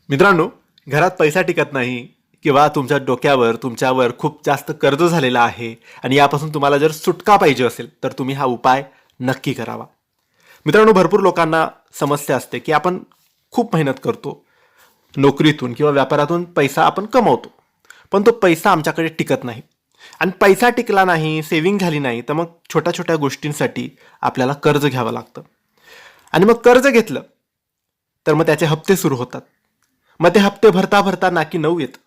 मित्रांनो, घरात पैसा टिकत नाही किंवा तुमच्या डोक्यावर तुमच्यावर खूप जास्त कर्ज झालेलं आहे आणि यापासून तुम्हाला जर सुटका पाहिजे असेल तर तुम्ही हा उपाय नक्की करावा. मित्रांनो, भरपूर लोकांना समस्या असते की आपण खूप मेहनत करतो, नोकरीतून किंवा व्यापारातून पैसा आपण कमवतो, पण तो पैसा आमच्याकडे टिकत नाही. आणि पैसा टिकला नाही, सेव्हिंग झाली नाही, तर मग छोट्या छोट्या गोष्टींसाठी आपल्याला कर्ज घ्यावं लागतं. आणि मग कर्ज घेतलं तर मग त्याचे हप्ते सुरू होतात. मग ते हप्ते भरता भरता नाकी नऊ येतं.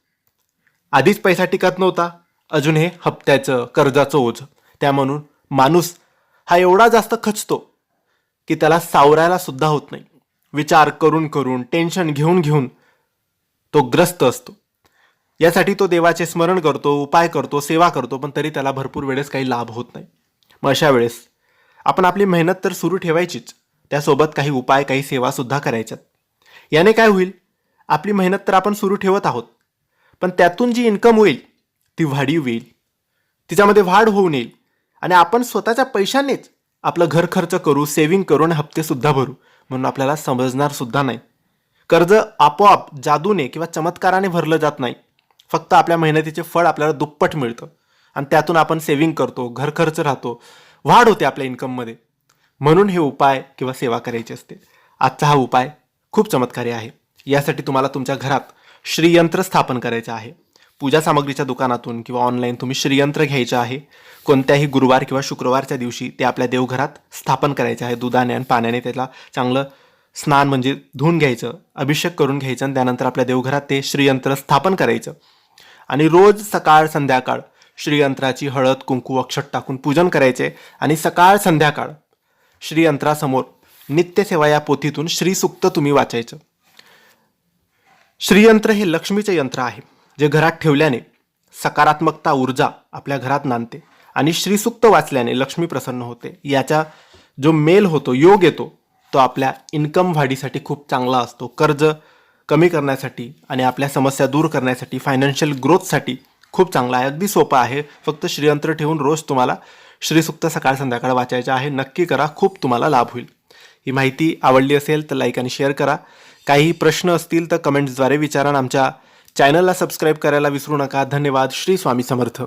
आधीच पैसा टिकत नव्हता, अजून हे हप्त्याचं कर्जाचं ओझं. त्या म्हणून माणूस हा एवढा जास्त खचतो की त्याला सावरायला सुद्धा होत नाही. विचार करून करून, टेन्शन घेऊन घेऊन तो ग्रस्त असतो. यासाठी तो देवाचे स्मरण करतो, उपाय करतो, सेवा करतो, पण तरी त्याला भरपूर वेळेस काही लाभ होत नाही. मग अशा वेळेस आपण आपली मेहनत तर सुरू ठेवायचीच, त्यासोबत काही उपाय, काही सेवा सुद्धा करायच्यात. याने काय होईल, आपली मेहनत तर आपण सुरू ठेवत आहोत, पण त्यातून जी इन्कम होईल ती वाढीव येईल, तिच्यामध्ये वाढ होऊन येईल आणि आपण स्वतःच्या पैशानेच आपलं घर खर्च करू, सेव्हिंग करून हप्ते सुद्धा भरू, म्हणून आपल्याला समजणार सुद्धा नाही. कर्ज आपोआप जादूने किंवा चमत्काराने भरलं जात नाही. फक्त आपल्या मेहनतीचे फळ आपल्याला दुप्पट मिळतं आणि त्यातून आपण सेव्हिंग करतो, घर खर्च राहतो, वाढ होते आपल्या इन्कममध्ये. म्हणून हे उपाय किंवा सेवा करायची असते. आजचा हा उपाय खूप चमत्कारी आहे. यासाठी तुम्हाला तुमच्या घरात श्रीयंत्र स्थापन करायचं आहे. पूजा सामग्रीच्या दुकानातून किंवा ऑनलाईन तुम्ही श्रीयंत्र घ्यायचं आहे. कोणत्याही गुरुवार किंवा शुक्रवारच्या दिवशी ते आपल्या देवघरात स्थापन करायचे आहे. दुधाने आणि पाण्याने त्याला चांगलं स्नान म्हणजे धुवून घ्यायचं, अभिषेक करून घ्यायचं आणि त्यानंतर आपल्या देवघरात ते श्रीयंत्र स्थापन करायचं. आणि रोज सकाळ संध्याकाळ श्रीयंत्राची हळद, कुंकू, अक्षत टाकून पूजन करायचे आणि सकाळ संध्याकाळ श्रीयंत्रासमोर नित्यसेवा या पोथीतून श्रीसूक्त तुम्ही वाचायचं. श्रीयंत्र हे लक्ष्मीचे यंत्र आहे, जे घरात ठेवल्याने सकारात्मकता, ऊर्जा आपल्या घरात नांदते आणि श्रीसूक्त वाचल्याने लक्ष्मी प्रसन्न होते. याचा जो मेल होतो, योग येतो, तो आपल्या इन्कम वाढीसाठी खूप चांगला असतो. कर्ज कमी करण्यासाठी आणि आपल्या समस्या दूर करण्यासाठी, फायनान्शियल ग्रोथसाठी खूप चांगला आहे. अगदी सोपा आहे. फक्त श्रीयंत्र ठेवून रोज तुम्हाला श्रीसूक्त सकाळ संध्याकाळ वाचायचं आहे. नक्की करा, खूप तुम्हाला लाभ होईल. ही माहिती आवडली असेल तर लाईक आणि शेअर करा. काही प्रश्न असतील तर कमेंट्सद्वारे विचारा. आमच्या चॅनलला सबस्क्राईब करायला विसरू नका. धन्यवाद. श्री स्वामी समर्थ.